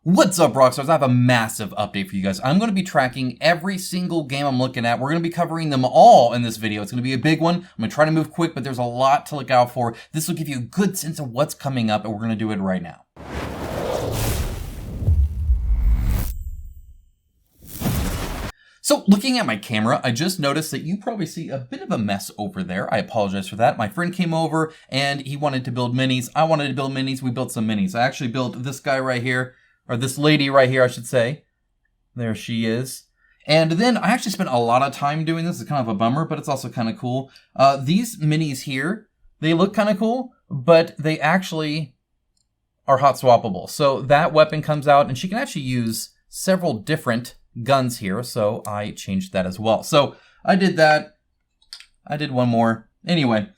What's up, Rockstars? I have a massive update for you guys. I'm going to be tracking every single game I'm looking at. We're going to be covering them all in this video. It's going to be a big one. I'm going to try to move quick, but there's a lot to look out for. This will give you a good sense of what's coming up, and we're going to do it right now. So looking at my camera, I just noticed that you probably see a bit of a mess over there. I apologize for that. My friend came over and he wanted to build minis. I wanted to build minis. We built some minis. I actually built this guy right here. Or this lady right here, I should say. There she is. And then I actually spent a lot of time doing this. It's kind of a bummer, but it's also kind of cool. These minis here, they look kind of cool, but they actually are hot swappable. So that weapon comes out, and she can actually use several different guns here. So I changed that as well. So I did that. I did one more. Anyway.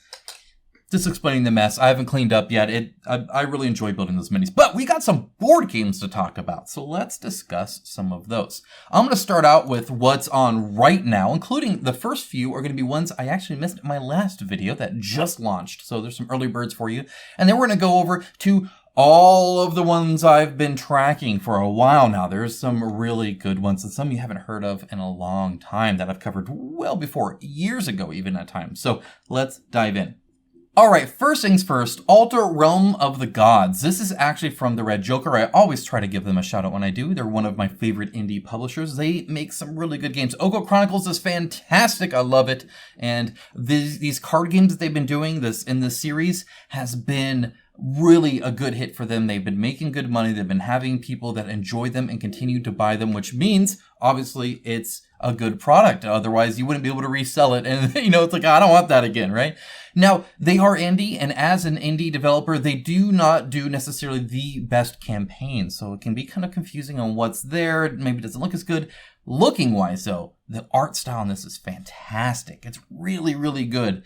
Just explaining the mess. I haven't cleaned up yet. I really enjoy building those minis. But we got some board games to talk about, so let's discuss some of those. I'm going to start out with what's on right now, including the first few are going to be ones I actually missed in my last video that just launched. So there's some early birds for you. And then we're going to go over to all of the ones I've been tracking for a while now. There's some really good ones and some you haven't heard of in a long time that I've covered well before, years ago even at times. So let's dive in. Alright, first things first, Alter Realm of the Gods. This is actually from the Red Joker. I always try to give them a shout out when I do. They're one of my favorite indie publishers. They make some really good games. Oko Chronicles is fantastic. I love it. And these card games that they've been doing in this series has been really a good hit for them. They've been making good money. They've been having people that enjoy them and continue to buy them, which means obviously it's a good product. Otherwise you wouldn't be able to resell it. And it's like, I don't want that again, right? Now, they are indie, and as an indie developer, they do not do necessarily the best campaign. So it can be kind of confusing on what's there. Maybe it doesn't look as good. Looking wise though, the art style in this is fantastic. It's really, really good.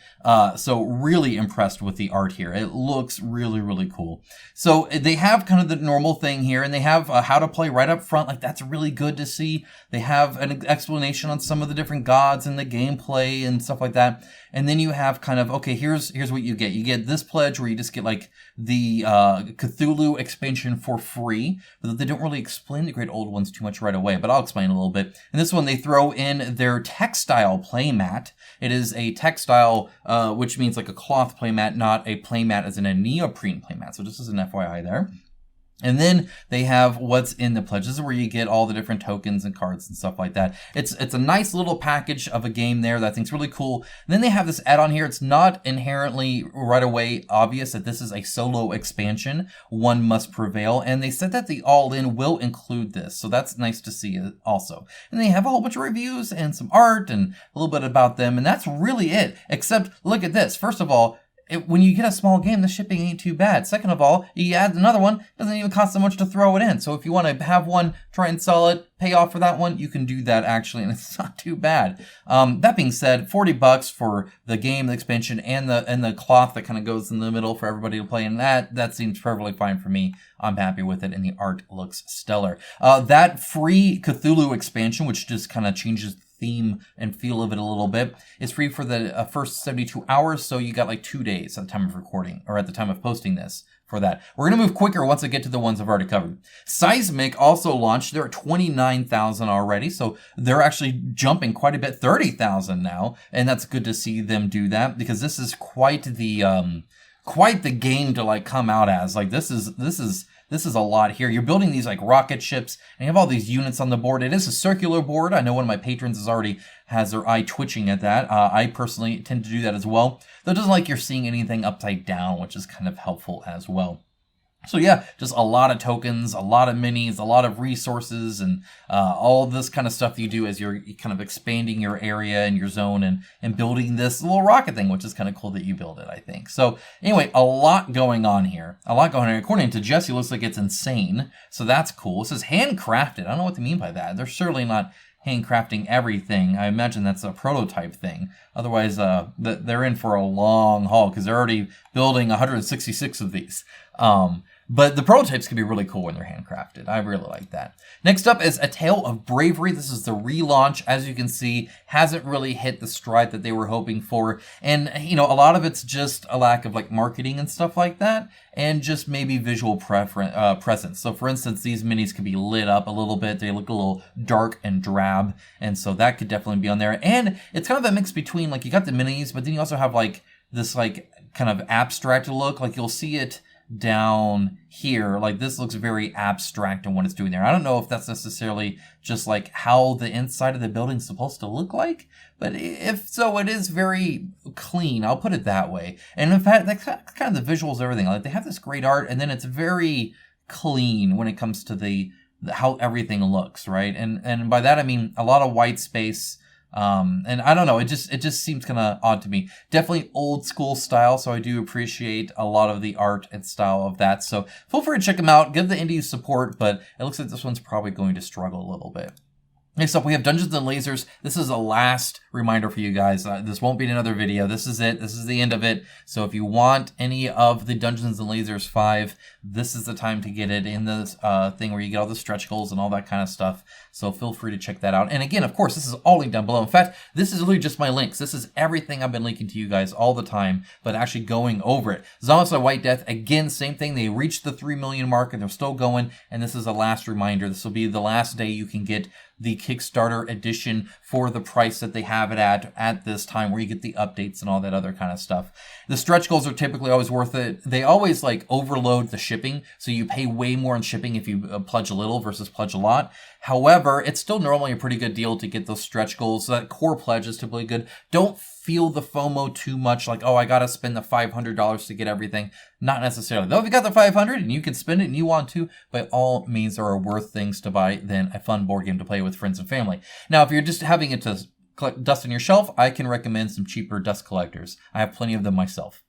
So really impressed with the art here. It looks really, really cool. So they have kind of the normal thing here, and they have how to play right up front. Like, that's really good to see. They have an explanation on some of the different gods and the gameplay and stuff like that. And then you have kind of, okay, here's what you get. You get this pledge where you just get like the Cthulhu expansion for free, but they don't really explain the great old ones too much right away, but I'll explain a little bit. And this one, they throw in their textile playmat. It is a textile, which means like a cloth playmat, not a playmat as in a neoprene playmat. So just as an FYI there. And then they have what's in the pledge. This is where you get all the different tokens and cards and stuff like that. It's a nice little package of a game there that I think is really cool. And then they have this add-on here. It's not inherently right away obvious that this is a solo expansion. One Must Prevail. And they said that the all-in will include this. So that's nice to see also. And they have a whole bunch of reviews and some art and a little bit about them. And that's really it. Except, look at this. First of all, when you get a small game, the shipping ain't too bad. Second of all, you add another one, doesn't even cost so much to throw it in. So if you want to have one, try and sell it, pay off for that one, you can do that actually, and it's not too bad. That being said, $40 for the game, the expansion, and the cloth that kind of goes in the middle for everybody to play, and that seems perfectly fine for me. I'm happy with it, and the art looks stellar. That free Cthulhu expansion, which just kind of changes theme and feel of it a little bit, is free for the first 72 hours, so you got like 2 days at the time of recording, or at the time of posting this for that. We're going to move quicker once I get to the ones I've already covered. Seismic also launched. They're at 29,000 already, so they're actually jumping quite a bit, 30,000 now, and that's good to see them do that, because this is quite the game to like come out as. Like, this is a lot here. You're building these like rocket ships, and you have all these units on the board. It is a circular board. I know one of my patrons has their eye twitching at that. I personally tend to do that as well. Though it doesn't like you're seeing anything upside down, which is kind of helpful as well. So yeah, just a lot of tokens, a lot of minis, a lot of resources, and all this kind of stuff you do as you're kind of expanding your area and your zone and building this little rocket thing, which is kind of cool that you build it, I think. So anyway, a lot going on here. According to Jesse, it looks like it's insane. So that's cool. It says handcrafted. I don't know what they mean by that. They're certainly not handcrafting everything. I imagine that's a prototype thing. Otherwise, they're in for a long haul because they're already building 166 of these. But the prototypes can be really cool when they're handcrafted. I really like that. Next up is A Tale of Bravery. This is the relaunch. As you can see, hasn't really hit the stride that they were hoping for. And, you know, a lot of it's just a lack of like marketing and stuff like that. And just maybe visual presence. So for instance, these minis could be lit up a little bit. They look a little dark and drab. And so that could definitely be on there. And it's kind of a mix between like you got the minis, but then you also have like this like kind of abstract look. Like you'll see it down here, like this looks very abstract in what it's doing there. I don't know if that's necessarily just like how the inside of the building's supposed to look like, but if so, it is very clean. I'll put it that way. And in fact, that's kind of the visuals, everything. Like they have this great art, and then it's very clean when it comes to the how everything looks, right? And by that I mean a lot of white space. And I don't know, it just seems kind of odd to me. Definitely old school style, so I do appreciate a lot of the art and style of that. So feel free to check them out, give the indies support, but it looks like this one's probably going to struggle a little bit. Next up, we have Dungeons and Lasers. This is a last reminder for you guys. This won't be another video. This is it. This is the end of it. So if you want any of the Dungeons and Lasers 5, this is the time to get it in this thing where you get all the stretch goals and all that kind of stuff. So feel free to check that out. And again, of course, this is all linked down below. In fact, this is literally just my links. This is everything I've been linking to you guys all the time, but actually going over it. Zombicide White Death, again, same thing. They reached the 3 million mark and they're still going. And this is a last reminder. This will be the last day you can get the Kickstarter edition for the price that they have it at this time, where you get the updates and all that other kind of stuff. The stretch goals are typically always worth it. They always like overload the shipping, so you pay way more in shipping if you pledge a little versus pledge a lot. However, it's still normally a pretty good deal to get those stretch goals. So that core pledge is typically good. Don't feel the FOMO too much, like, oh, I gotta spend the $500 to get everything. Not necessarily. Though if you got the $500 and you can spend it and you want to, by all means, there are worth things to buy than a fun board game to play with friends and family. Now, if you're just having it to collect dust on your shelf, I can recommend some cheaper dust collectors. I have plenty of them myself.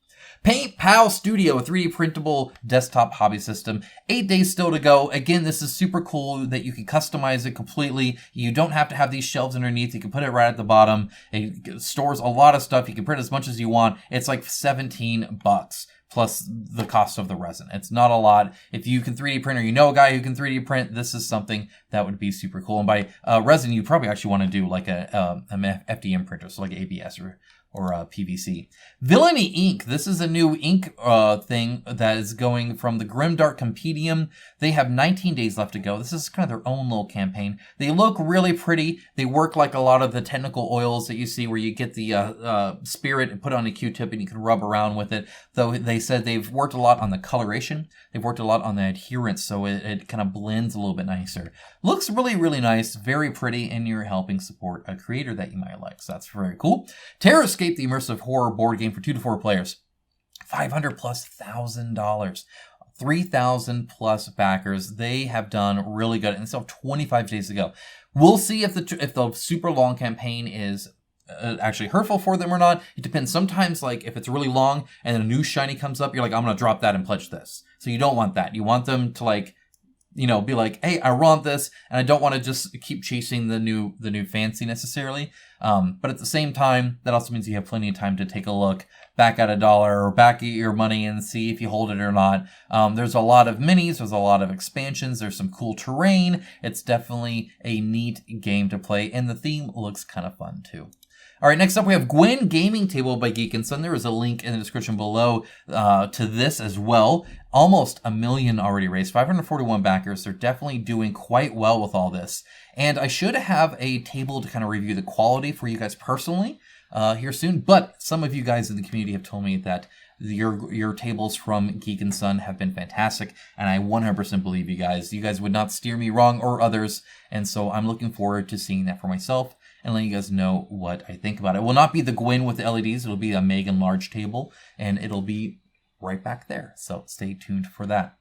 Paint Pal Studio, a 3D printable desktop hobby system. 8 days still to go. Again, this is super cool that you can customize it completely. You don't have to have these shelves underneath. You can put it right at the bottom. It stores a lot of stuff. You can print as much as you want. It's like $17 plus the cost of the resin. It's not a lot. If you can 3D print or you know a guy who can 3D print, this is something that would be super cool. And by resin, you probably actually want to do like a FDM printer, so like ABS or PVC. Villainy Inc. This is a new ink thing that is going from the Grimdark Compendium. They have 19 days left to go. This is kind of their own little campaign. They look really pretty. They work like a lot of the technical oils that you see where you get the spirit and put it on a Q-tip and you can rub around with it. Though they said they've worked a lot on the coloration. They've worked a lot on the adherence, so it kind of blends a little bit nicer. Looks really, really nice, very pretty, and you're helping support a creator that you might like. So that's very cool. Terror Escape, the immersive horror board game for 2 to 4 players. $500 plus $1,000. 3,000 plus backers. They have done really good, and still have 25 days to go. We'll see if the super long campaign is actually hurtful for them or not. It depends. Sometimes, like if it's really long and a new shiny comes up, you're like, I'm gonna drop that and pledge this. So you don't want that. You want them to like, you know, be like, hey, I want this, and I don't want to just keep chasing the new fancy necessarily. But at the same time, that also means you have plenty of time to take a look back at $1 or back at your money and see if you hold it or not. There's a lot of minis. There's a lot of expansions. There's some cool terrain. It's definitely a neat game to play, and the theme looks kind of fun too. All right, next up we have Gwen Gaming Table by Geek and Son. There is a link in the description below to this as well. Almost 1 million already raised, 541 backers. They're definitely doing quite well with all this. And I should have a table to kind of review the quality for you guys personally here soon. But some of you guys in the community have told me that your tables from Geek and Son have been fantastic, and I 100% believe you guys. You guys would not steer me wrong or others, and so I'm looking forward to seeing that for myself and letting you guys know what I think about it. It will not be the Gwen with the LEDs. It'll be a Megan large table, and it'll be right back there. So stay tuned for that.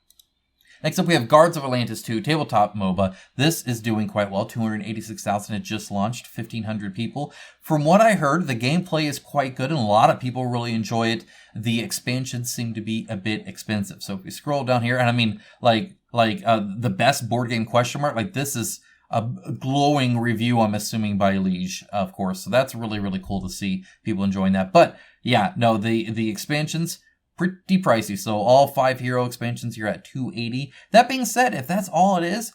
Next up, we have Guards of Atlantis 2, tabletop MOBA. This is doing quite well. 286,000. It just launched. 1,500 people. From what I heard, the gameplay is quite good, and a lot of people really enjoy it. The expansions seem to be a bit expensive. So if we scroll down here, and I mean, like the best board game question mark, like this is a glowing review, I'm assuming, by Liege, of course. So that's really, really cool to see people enjoying that. But yeah, no, the expansions, pretty pricey. So all 5 hero expansions here at $280. That being said, if that's all it is,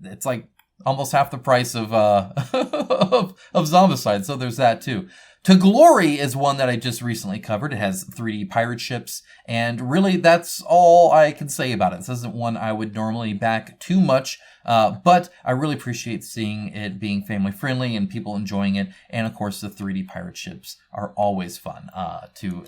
it's like almost half the price of of Zombicide. So there's that too. To Glory is one that I just recently covered. It has 3D pirate ships, and really that's all I can say about it. This isn't one I would normally back too much, but I really appreciate seeing it being family friendly and people enjoying it. And of course, the 3D pirate ships are always fun to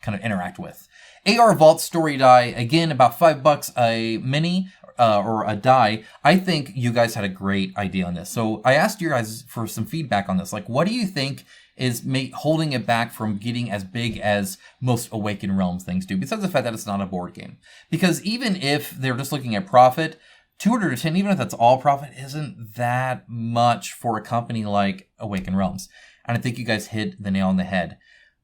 kind of interact with. AR Vault Story Die, again, about $5 a mini. Or a die. I think you guys had a great idea on this. So I asked you guys for some feedback on this. Like, what do you think is holding it back from getting as big as most Awaken Realms things do, besides the fact that it's not a board game? Because even if they're just looking at profit, 210, even if that's all profit, isn't that much for a company like Awaken Realms. And I think you guys hit the nail on the head.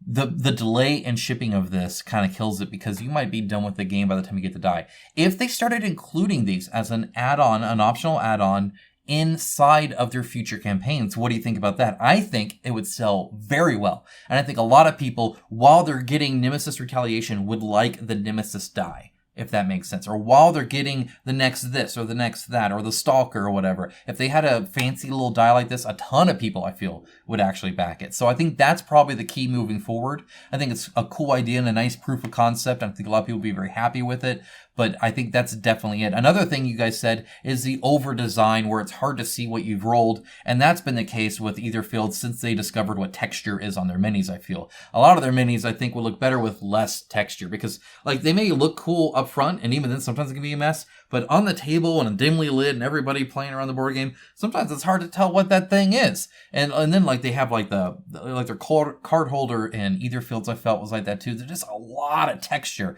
The delay in shipping of this kind of kills it, because you might be done with the game by the time you get the die. If they started including these as an add-on, an optional add-on inside of their future campaigns, what do you think about that? I think it would sell very well. And I think a lot of people, while they're getting Nemesis Retaliation, would like the Nemesis die, if that makes sense. Or while they're getting the next this or the next that or the Stalker or whatever. If they had a fancy little die like this, a ton of people, I feel, would actually back it. So I think that's probably the key moving forward. I think it's a cool idea and a nice proof of concept. I think a lot of people will be very happy with it. But I think that's definitely it. Another thing you guys said is the over design, where it's hard to see what you've rolled. And that's been the case with Aetherfield since they discovered what texture is on their minis, I feel. A lot of their minis, I think, will look better with less texture, because like they may look cool up front, and even then sometimes it can be a mess. But on the table and dimly lit and everybody playing around the board game, sometimes it's hard to tell what that thing is. And then like they have like their card holder in Aetherfields, I felt was like that too. There's just a lot of texture.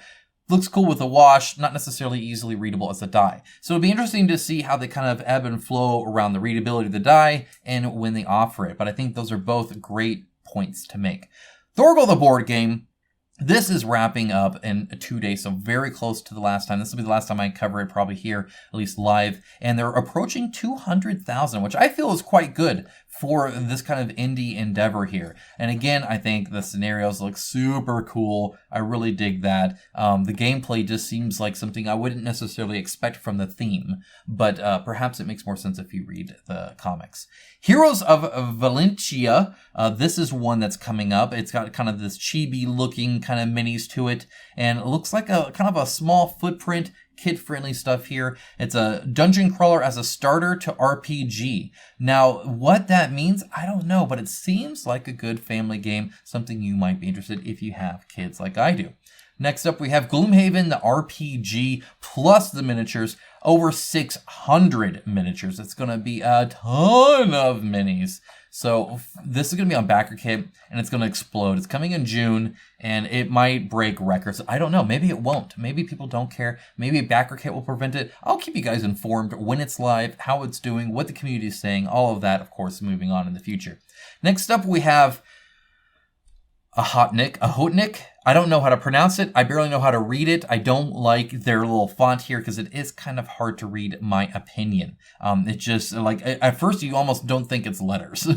Looks cool with a wash, not necessarily easily readable as a die. So it'll be interesting to see how they kind of ebb and flow around the readability of the die and when they offer it. But I think those are both great points to make. Thorgal the board game. This is wrapping up in 2 days, so very close to the last time. This will be the last time I cover it, probably here, at least live. And they're approaching 200,000, which I feel is quite good for this kind of indie endeavor here. And again, I think the scenarios look super cool. I really dig that. The gameplay just seems like something I wouldn't necessarily expect from the theme, but perhaps it makes more sense if you read the comics. Heroes of Valentia. This is one that's coming up. It's got kind of this chibi-looking kind of minis to it, and it looks like a kind of a small footprint, kid-friendly stuff here. It's a dungeon crawler as a starter to RPG. Now, what that means, I don't know, but it seems like a good family game, something you might be interested if you have kids like I do. Next up, we have Gloomhaven, the RPG, plus the miniatures. Over 600 miniatures. It's going to be a ton of minis. So this is going to be on BackerKit, and it's going to explode. It's coming in June, and it might break records. I don't know. Maybe it won't. Maybe people don't care. Maybe BackerKit will prevent it. I'll keep you guys informed when it's live, how it's doing, what the community is saying, all of that, of course, moving on in the future. Next up, we have a Hotnik. I don't know how to pronounce it. I barely know how to read it. I don't like their little font here because it is kind of hard to read, my opinion. It just, like, at first you almost don't think it's letters.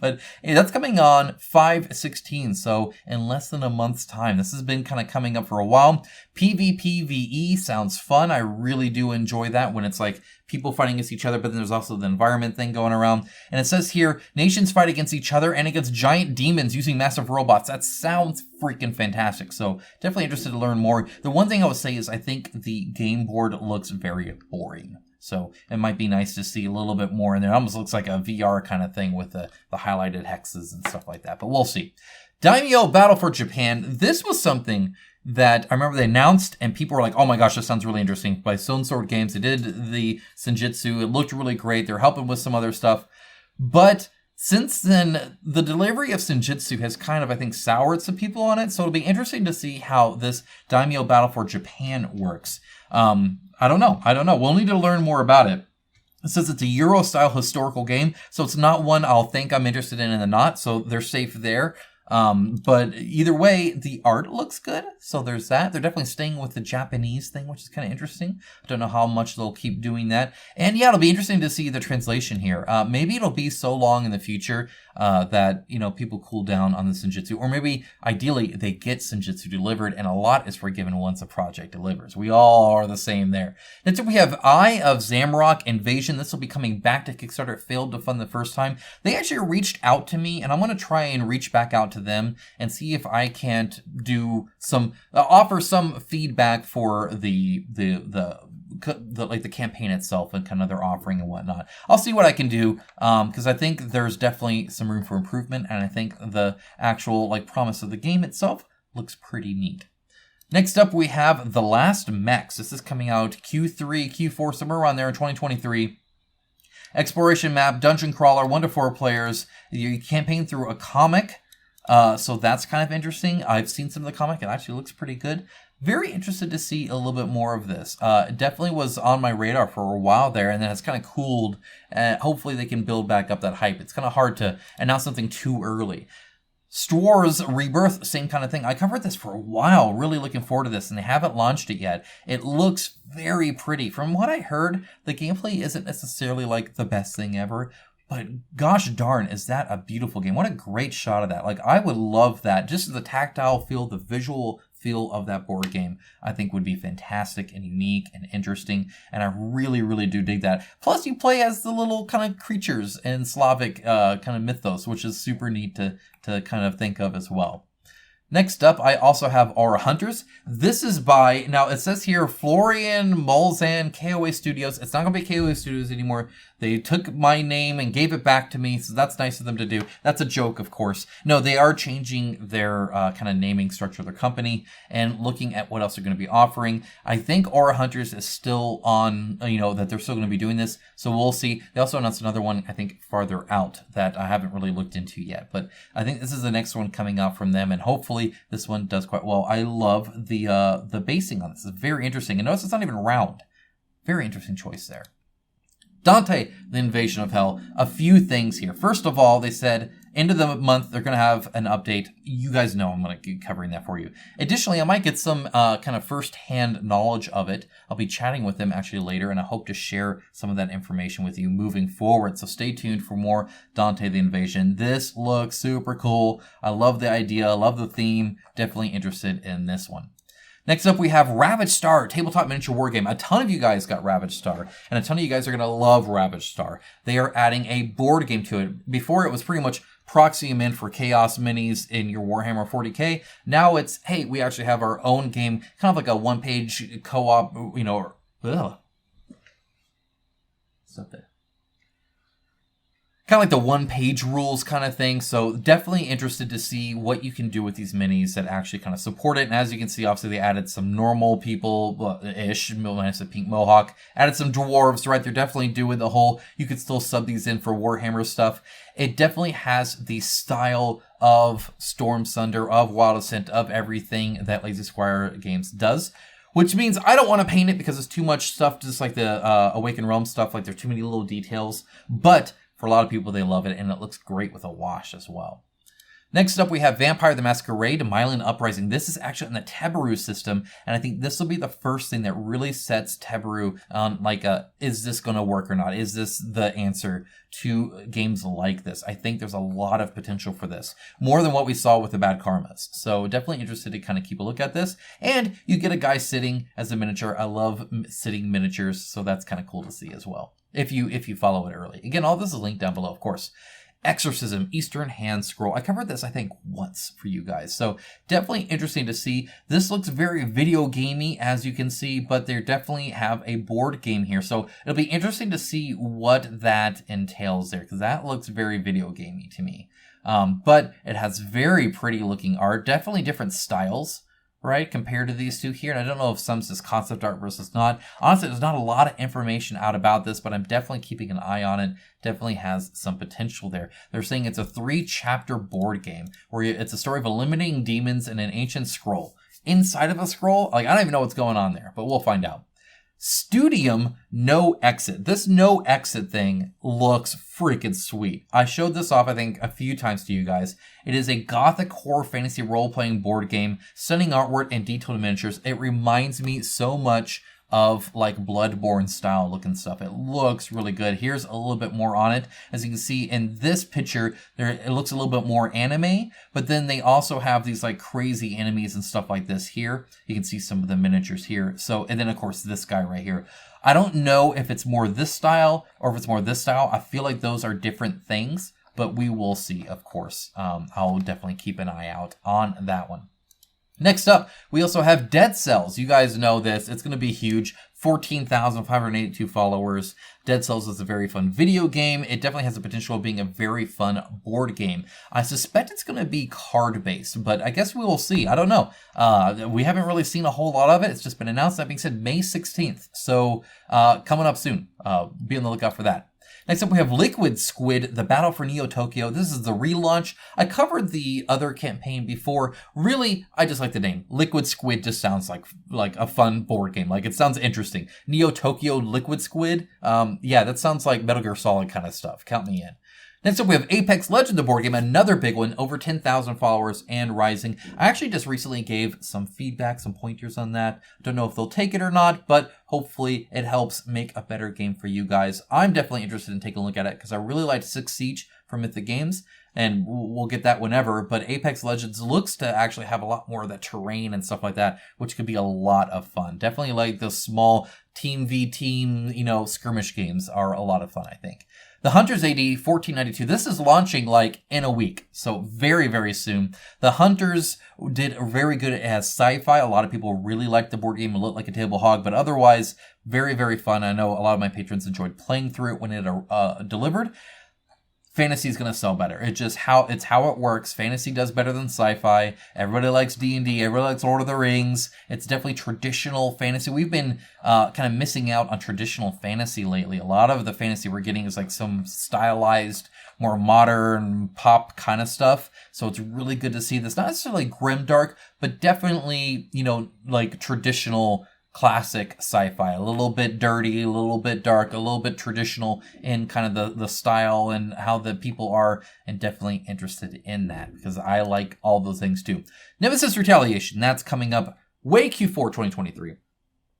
But hey, that's coming on 5/16, so in less than a month's time. This has been kind of coming up for a while. PvPvE sounds fun. I really do enjoy that when it's like people fighting against each other, but then there's also the environment thing going around. And it says here, nations fight against each other and against giant demons using massive robots. That sounds freaking fantastic. So definitely interested to learn more. The one thing I would say is I think the game board looks very boring. So it might be nice to see a little bit more in there. It almost looks like a VR kind of thing with the highlighted hexes and stuff like that, but we'll see. Daimyo Battle for Japan. This was something that I remember they announced and people were like, oh my gosh, this sounds really interesting. By Stone Sword Games, they did the Senjutsu. It looked really great. They're helping with some other stuff. But since then, the delivery of Senjutsu has kind of, I think, soured some people on it. So it'll be interesting to see how this Daimyo Battle for Japan works. I don't know. We'll need to learn more about it. It says it's a Euro-style historical game, so it's not one I'll think I'm interested in the not, so they're safe there. But either way, the art looks good. So there's that. They're definitely staying with the Japanese thing, which is kind of interesting. I don't know how much they'll keep doing that. And yeah, it'll be interesting to see the translation here. Maybe it'll be so long in the future that, people cool down on the Senjutsu. Or maybe, ideally, they get Senjutsu delivered, and a lot is forgiven once a project delivers. We all are the same there. Next up, we have Eye of Zamrock Invasion. This will be coming back to Kickstarter. It failed to fund the first time. They actually reached out to me, and I want to try and reach back out to them and see if I can't do some, offer some feedback for the campaign itself and kind of their offering and whatnot. I'll see what I can do, because I think there's definitely some room for improvement, and I think the actual promise of the game itself looks pretty neat. Next up, we have The Last Mechs. This is coming out Q3, Q4, somewhere around there in 2023. Exploration map, dungeon crawler, 1 to 4 players. You campaign through a comic, so that's kind of interesting. I've seen some of the comic. It actually looks pretty good. Very interested to see a little bit more of this. It definitely was on my radar for a while there, and then it's kind of cooled. Hopefully they can build back up that hype. It's kind of hard to announce something too early. Stores Rebirth, same kind of thing. I covered this for a while, really looking forward to this, and they haven't launched it yet. It looks very pretty. From what I heard, the gameplay isn't necessarily the best thing ever, but gosh darn, is that a beautiful game. What a great shot of that. I would love that. Just the tactile feel, the visual feel of that board game, I think would be fantastic and unique and interesting, and I really, really do dig that. Plus, you play as the little kind of creatures in Slavic kind of mythos, which is super neat to kind of think of as well. Next up, I also have Aura Hunters. This is by, now it says here, Florian Mulzan, KOA Studios. It's not going to be KOA Studios anymore. They took my name and gave it back to me, so that's nice of them to do. That's a joke, of course. No, they are changing their kind of naming structure of their company and looking at what else they're going to be offering. I think Aura Hunters is still on, that they're still going to be doing this, so we'll see. They also announced another one, I think, farther out that I haven't really looked into yet, but I think this is the next one coming out from them, and hopefully this one does quite well. I love the basing on this. It's very interesting, and notice it's not even round. Very interesting choice there. Dante, the Invasion of Hell. A few things here. First of all, they said end of the month they're going to have an update. You guys know I'm going to be covering that for you. Additionally, I might get some kind of first-hand knowledge of it. I'll be chatting with them actually later, and I hope to share some of that information with you moving forward. So stay tuned for more Dante, the Invasion. This looks super cool. I love the idea. I love the theme. Definitely interested in this one. Next up, we have Ravage Star, tabletop miniature war game. A ton of you guys got Ravage Star, and a ton of you guys are going to love Ravage Star. They are adding a board game to it. Before, it was pretty much proxy them in for Chaos Minis in your Warhammer 40K. Now it's, hey, we actually have our own game, kind of like a one-page co-op, Stop there. Kind of like the one-page rules kind of thing. So definitely interested to see what you can do with these minis that actually kind of support it. And as you can see, obviously they added some normal people-ish, minus a pink mohawk. Added some dwarves, right? They're definitely doing the whole, you could still sub these in for Warhammer stuff. It definitely has the style of Storm Sunder, of Wild Ascent, of everything that Lazy Squire Games does. Which means I don't want to paint it because it's too much stuff, just like the Awaken Realms stuff. There's too many little details. But for a lot of people, they love it, and it looks great with a wash as well. Next up, we have Vampire the Masquerade, Mylan Uprising. This is actually in the Tebaru system, and I think this will be the first thing that really sets Tebaru on, is this going to work or not? Is this the answer to games like this? I think there's a lot of potential for this, more than what we saw with the Bad Karmas. So definitely interested to kind of keep a look at this. And you get a guy sitting as a miniature. I love sitting miniatures, so that's kind of cool to see as well, if you follow it early. Again, all this is linked down below, of course. Exorcism, Eastern Hand Scroll. I covered this, I think, once for you guys. So definitely interesting to see. This looks very video gamey, as you can see, but they definitely have a board game here. So it'll be interesting to see what that entails there, because that looks very video gamey to me. But it has very pretty looking art, definitely different styles, right, compared to these two here. And I don't know if some's just concept art versus not. Honestly, there's not a lot of information out about this, but I'm definitely keeping an eye on it. Definitely has some potential there. They're saying it's a 3-chapter board game where it's a story of eliminating demons in an ancient scroll. Inside of a scroll, I don't even know what's going on there, but we'll find out. Studium No Exit. This No Exit thing looks freaking sweet. I showed this off, I think, a few times to you guys. It is a gothic horror fantasy role-playing board game, stunning artwork and detailed miniatures. It reminds me so much of like Bloodborne style looking stuff. It looks really good. Here's a little bit more on it. As you can see in this picture, it looks a little bit more anime, but then they also have these like crazy enemies and stuff like this here. You can see some of the miniatures here. So, and then of course this guy right here. I don't know if it's more this style or if it's more this style. I feel like those are different things, but we will see, of course. I'll definitely keep an eye out on that one. Next up, we also have Dead Cells. You guys know this. It's going to be huge. 14,582 followers. Dead Cells is a very fun video game. It definitely has the potential of being a very fun board game. I suspect it's going to be card-based, but I guess we will see. I don't know. We haven't really seen a whole lot of it. It's just been announced. That being said, May 16th. So coming up soon. Be on the lookout for that. Next up, we have Liquid Squid, The Battle for Neo Tokyo. This is the relaunch. I covered the other campaign before. Really, I just like the name. Liquid Squid just sounds like a fun board game. Like, it sounds interesting. Neo Tokyo Liquid Squid. Yeah, that sounds like Metal Gear Solid kind of stuff. Count me in. Next up, we have Apex Legends, the board game, another big one, over 10,000 followers and rising. I actually just recently gave some feedback, some pointers on that. Don't know if they'll take it or not, but hopefully it helps make a better game for you guys. I'm definitely interested in taking a look at it because I really liked Six Siege from Mythic Games, and we'll get that whenever. But Apex Legends looks to actually have a lot more of that terrain and stuff like that, which could be a lot of fun. Definitely like the small team v team, skirmish games are a lot of fun, I think. The Hunters AD 1492, this is launching like in a week, so very, very soon. The Hunters did very good as sci-fi. A lot of people really liked the board game. It looked like a table hog, but otherwise, very, very fun. I know a lot of my patrons enjoyed playing through it when it delivered. Fantasy is going to sell better. It's how it works. Fantasy does better than sci-fi. Everybody likes D&D. Everybody likes Lord of the Rings. It's definitely traditional fantasy. We've been kind of missing out on traditional fantasy lately. A lot of the fantasy we're getting is like some stylized, more modern pop kind of stuff. So it's really good to see this. Not necessarily grimdark, but definitely, like traditional classic sci-fi, a little bit dirty, a little bit dark, a little bit traditional in kind of the style and how the people are, and definitely interested in that because I like all those things too. Nemesis Retaliation, that's coming up way Q4 2023.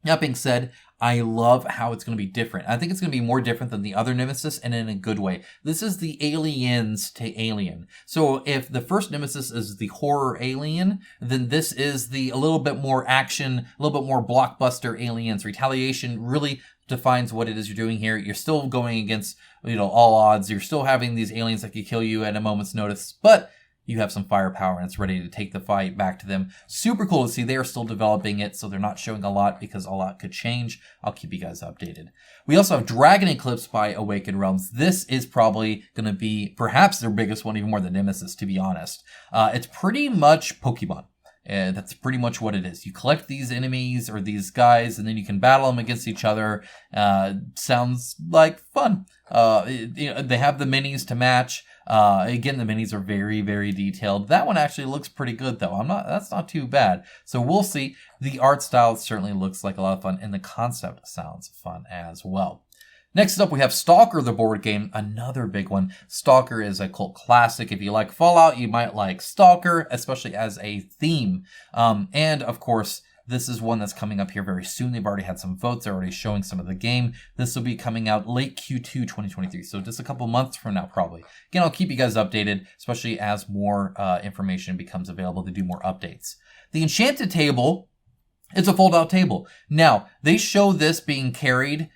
That being said, I love how it's going to be different. I think it's going to be more different than the other Nemesis and in a good way. This is the aliens to Alien. So if the first Nemesis is the horror Alien, then this is a little bit more action, a little bit more blockbuster Aliens. Retaliation really defines what it is you're doing here. You're still going against, all odds. You're still having these aliens that could kill you at a moment's notice, but you have some firepower and it's ready to take the fight back to them. Super cool to see. They are still developing it, so they're not showing a lot because a lot could change. I'll keep you guys updated. We also have Dragon Eclipse by Awaken Realms. This is probably going to be perhaps their biggest one, even more than Nemesis, to be honest. It's pretty much Pokemon. That's pretty much what it is. You collect these enemies or these guys, and then you can battle them against each other. Sounds like fun. They have the minis to match. Again, the minis are very, very detailed. That one actually looks pretty good, though. That's not too bad. So we'll see. The art style certainly looks like a lot of fun, and the concept sounds fun as well. Next up, we have Stalker, the board game, another big one. Stalker is a cult classic. If you like Fallout, you might like Stalker, especially as a theme. And of course, this is one that's coming up here very soon. They've already had some votes. They're already showing some of the game. This will be coming out late Q2 2023, so just a couple months from now, probably. Again, I'll keep you guys updated, especially as more information becomes available to do more updates. The Enchanted Table, it's a fold-out table. Now, they show this being carried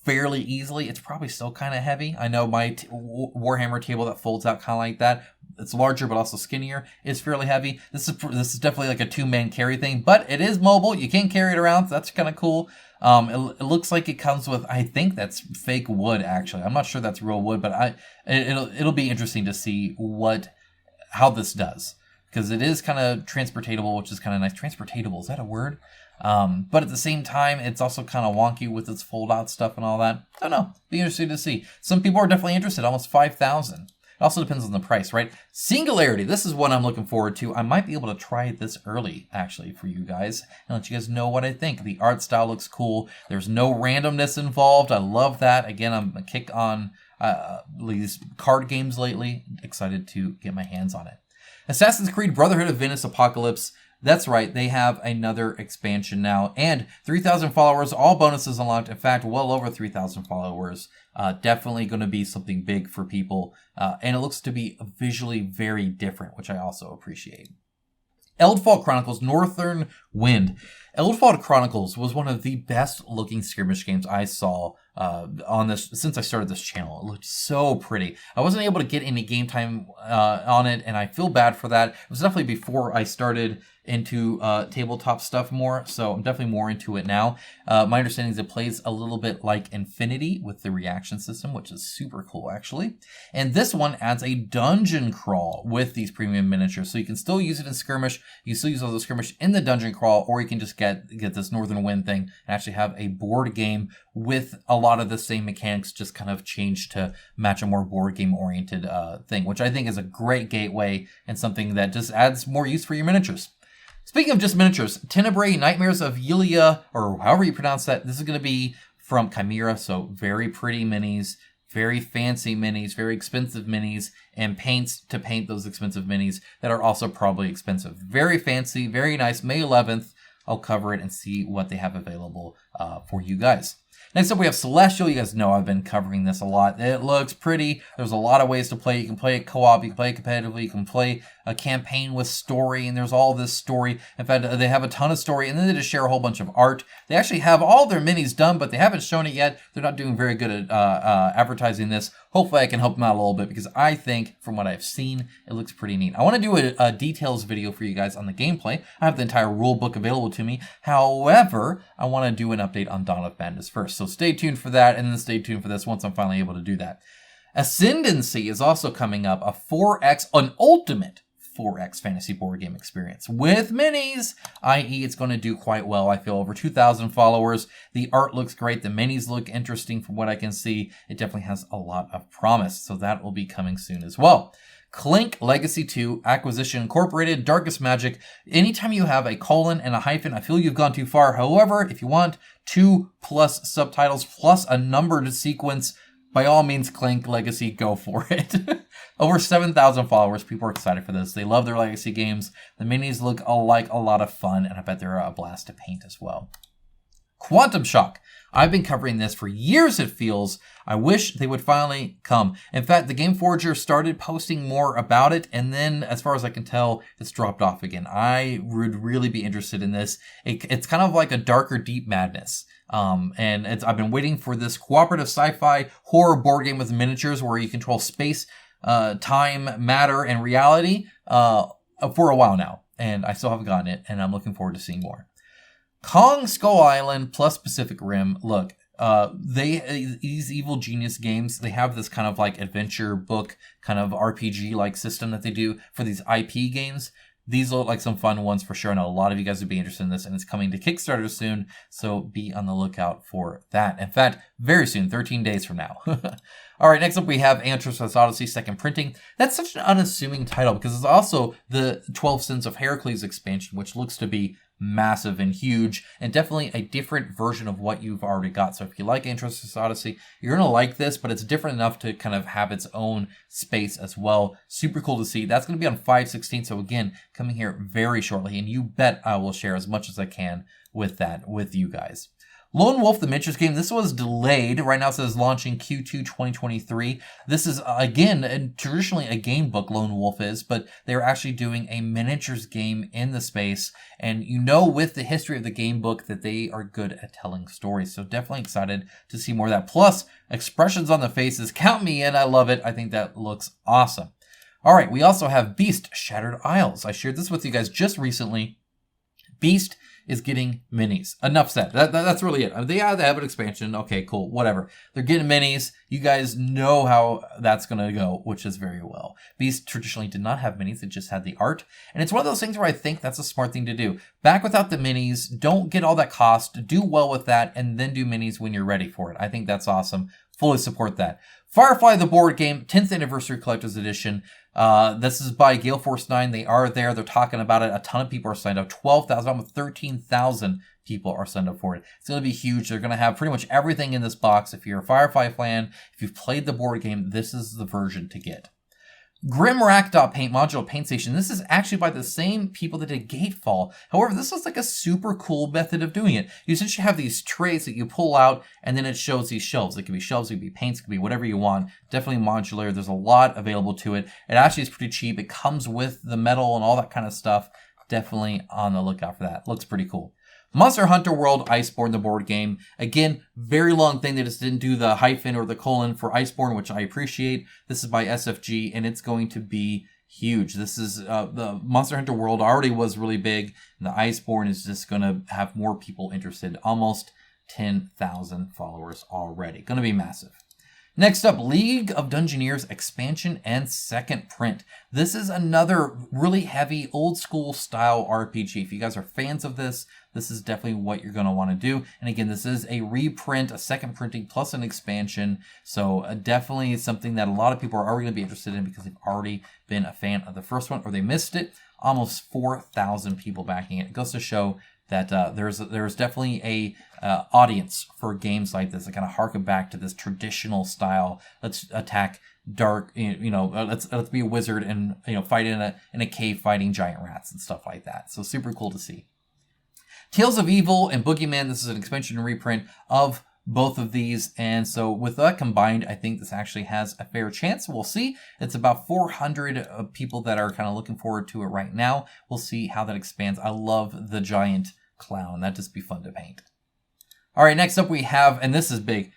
fairly easily. It's probably still kind of heavy. I know my Warhammer table that folds out kind of like that. It's larger, but also skinnier. It's fairly heavy. This is definitely like a two-man carry thing, but it is mobile. You can carry it around, so that's kind of cool. It looks like it comes with, I think that's fake wood, actually. I'm not sure that's real wood, but it'll be interesting to see how this does, because it is kind of transportable, which is kind of nice. Transportable, is that a word? But at the same time, it's also kind of wonky with its fold-out stuff and all that. I don't know. Be interesting to see. Some people are definitely interested. Almost 5,000. It also depends on the price, right? Singularity, this is what I'm looking forward to. I might be able to try this early, actually, for you guys, and let you guys know what I think. The art style looks cool. There's no randomness involved. I love that. Again, I'm a kick on these card games lately. Excited to get my hands on it. Assassin's Creed Brotherhood of Venice Apocalypse. That's right, they have another expansion now, and 3,000 followers, all bonuses unlocked. In fact, well over 3,000 followers. Definitely going to be something big for people, and it looks to be visually very different, which I also appreciate. Eldfall Chronicles Northern Wind. Eldfall Chronicles was one of the best looking skirmish games I saw on this since I started this channel. It looked so pretty. I wasn't able to get any game time on it, and I feel bad for that. It was definitely before I started into tabletop stuff more, so I'm definitely more into it now. My understanding is it plays a little bit like Infinity with the reaction system, which is super cool actually. And this one adds a dungeon crawl with these premium miniatures, so you can still use it in Skirmish. You can still use all the Skirmish in the dungeon crawl, or you can just get this Northern Wind thing and actually have a board game with a lot of the same mechanics, just kind of changed to match a more board game oriented thing, which I think is a great gateway and something that just adds more use for your miniatures. Speaking of just miniatures, Tenebrae Nightmares of Yulia, or however you pronounce that, this is going to be from Chimera, so very pretty minis, very fancy minis, very expensive minis, and paints to paint those expensive minis that are also probably expensive. Very fancy, very nice. May 11th, I'll cover it and see what they have available for you guys. Next up, we have Celestial. You guys know I've been covering this a lot. It looks pretty. There's a lot of ways to play. You can play it co-op. You can play it competitively. You can play a campaign with story, and there's all this story. In fact, they have a ton of story, and then they just share a whole bunch of art. They actually have all their minis done, but they haven't shown it yet. They're not doing very good at advertising this. Hopefully, I can help them out a little bit, because I think, from what I've seen, it looks pretty neat. I want to do a details video for you guys on the gameplay. I have the entire rule book available to me. However, I want to do an update on Dawn of Madness first. So stay tuned for that, and then stay tuned for this once I'm finally able to do that. Ascendancy is also coming up, an ultimate 4X fantasy board game experience with minis, i.e. it's going to do quite well. I feel over 2,000 followers. The art looks great. The minis look interesting from what I can see. It definitely has a lot of promise, so that will be coming soon as well. Clink Legacy 2, Acquisition Incorporated, Darkest Magic. Anytime you have a colon and a hyphen, I feel you've gone too far. However, if you want 2+ subtitles plus a numbered sequence, by all means, Clink Legacy, go for it. Over 7,000 followers. People are excited for this. They love their Legacy games. The minis look like a lot of fun, and I bet they're a blast to paint as well. Quantum Shock. I've been covering this for years, it feels. I wish they would finally come. In fact, the Game Forger started posting more about it, and then, as far as I can tell, it's dropped off again. I would really be interested in this. It's kind of like a darker Deep Madness. And I've been waiting for this cooperative sci-fi horror board game with miniatures where you control space, time, matter, and reality for a while now. And I still haven't gotten it, and I'm looking forward to seeing more. Kong Skull Island plus Pacific Rim. Look, these Evil Genius games, they have this kind of like adventure book, kind of RPG-like system that they do for these IP games. These look like some fun ones for sure. I know a lot of you guys would be interested in this, and it's coming to Kickstarter soon, so be on the lookout for that. In fact, very soon, 13 days from now. All right, next up we have Antichris Odyssey second printing. That's such an unassuming title because it's also the 12 Sins of Heracles expansion, which looks to be massive and huge, and definitely a different version of what you've already got. So if you like Antichris Odyssey, you're going to like this, but it's different enough to kind of have its own space as well. Super cool to see. That's going to be on 5/16, so again, coming here very shortly, and you bet I will share as much as I can with that with you guys. Lone Wolf, the miniatures game, this was delayed. Right now it says launching Q2 2023. This is, again, traditionally a game book, Lone Wolf is, but they're actually doing a miniatures game in the space. And you know with the history of the game book that they are good at telling stories. So definitely excited to see more of that. Plus, expressions on the faces. Count me in. I love it. I think that looks awesome. All right, we also have Beast Shattered Isles. I shared this with you guys just recently. Beast is getting minis. Enough said. That's really it. They have an expansion. Okay, cool. Whatever. They're getting minis. You guys know how that's going to go, which is very well. Beast traditionally did not have minis. It just had the art. And it's one of those things where I think that's a smart thing to do. Back without the minis. Don't get all that cost. Do well with that, and then do minis when you're ready for it. I think that's awesome. fully support that. Firefly the board game, 10th Anniversary Collector's Edition. This is by Gale Force 9. They are there. They're talking about it. A ton of people are signed up. 12,000, almost 13,000 people are signed up for it. It's going to be huge. They're going to have pretty much everything in this box. If you're a Firefly fan, if you've played the board game, this is the version to get. Grimrack Paint Modular Paint Station. This is actually by the same people that did Gatefall. However, this is like a super cool method of doing it. You essentially have these trays that you pull out, and then it shows these shelves. It could be shelves, it could be paints, it could be whatever you want. Definitely modular. There's a lot available to it. It actually is pretty cheap. It comes with the metal and all that kind of stuff. Definitely on the lookout for that. Looks pretty cool. Monster Hunter World Iceborne, the board game. Again, very long thing. They just didn't do the hyphen or the colon for Iceborne, which I appreciate. This is by SFG, and it's going to be huge. This is the Monster Hunter World already was really big, and the Iceborne is just going to have more people interested. Almost 10,000 followers already. Going to be massive. Next up, League of Dungeoneers expansion and second print. This is another really heavy old school style RPG. If you guys are fans of this, this is definitely what you're going to want to do. And again, this is a reprint, a second printing plus an expansion. So definitely something that a lot of people are already going to be interested in because they've already been a fan of the first one or they missed it. Almost 4,000 people backing it. It goes to show that there's definitely a audience for games like this that kind of harken back to this traditional style. Let's attack dark, let's be a wizard and fight in a cave fighting giant rats and stuff like that. So super cool to see. Tales of Evil and Boogeyman. This is an expansion and reprint of both of these, and so with that combined, I think this actually has a fair chance. We'll see. It's about 400 people that are kind of looking forward to it right now. We'll see how that expands. I love the giant clown. That'd just be fun to paint. All right, next up we have, and this is big,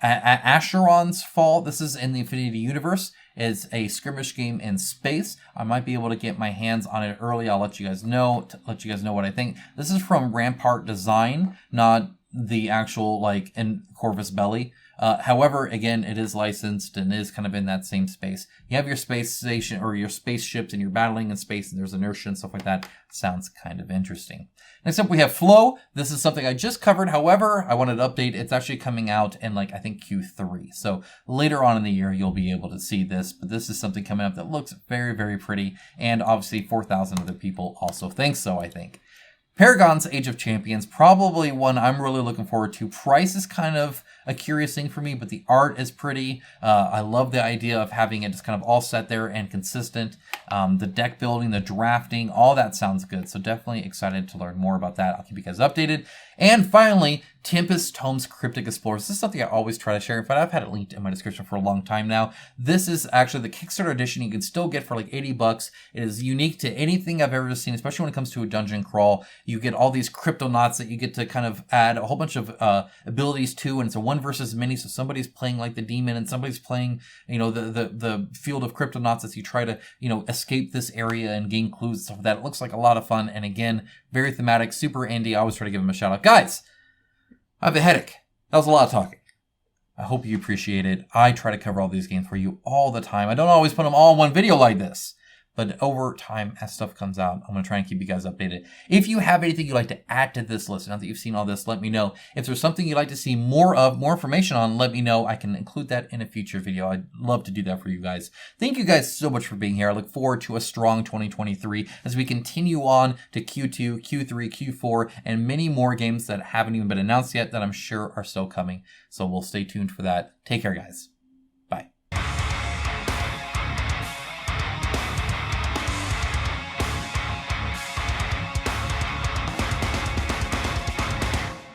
Asheron's Fall. This is in the Infinity Universe. It's a skirmish game in space. I might be able to get my hands on it early. I'll let you guys know, what I think. This is from Rampart Design, not the actual in Corvus Belli. However, again, it is licensed and is kind of in that same space. You have your space station or your spaceships and you're battling in space and there's inertia and stuff like that. Sounds kind of interesting. Next up, we have Flow. This is something I just covered. However, I wanted to update. It's actually coming out in I think Q3. So later on in the year, you'll be able to see this. But this is something coming up that looks very, very pretty. And obviously 4,000 other people also think so, I think. Paragon's Age of Champions, probably one I'm really looking forward to. Price is kind of a curious thing for me, but the art is pretty. I love the idea of having it just kind of all set there and consistent. The deck building, the drafting, all that sounds good. So definitely excited to learn more about that. I'll keep you guys updated. And finally, Tempest Tomes Cryptic Explorers. This is something I always try to share. In fact, I've had it linked in my description for a long time now. This is actually the Kickstarter edition. You can still get for $80. It is unique to anything I've ever seen, especially when it comes to a dungeon crawl. You get all these cryptonauts that you get to kind of add a whole bunch of abilities to, and it's a 1 versus many. So somebody's playing like the demon, and somebody's playing, the field of cryptonauts as you try to, escape this area and gain clues and stuff like that. It looks like a lot of fun, and again, very thematic, super indie. I always try to give them a shout out, guys. I have a headache. That was a lot of talking. I hope you appreciate it. I try to cover all these games for you all the time. I don't always put them all in one video like this. But over time, as stuff comes out, I'm going to try and keep you guys updated. If you have anything you'd like to add to this list, now that you've seen all this, let me know. If there's something you'd like to see more of, more information on, let me know. I can include that in a future video. I'd love to do that for you guys. Thank you guys so much for being here. I look forward to a strong 2023 as we continue on to Q2, Q3, Q4, and many more games that haven't even been announced yet that I'm sure are still coming. So we'll stay tuned for that. Take care, guys.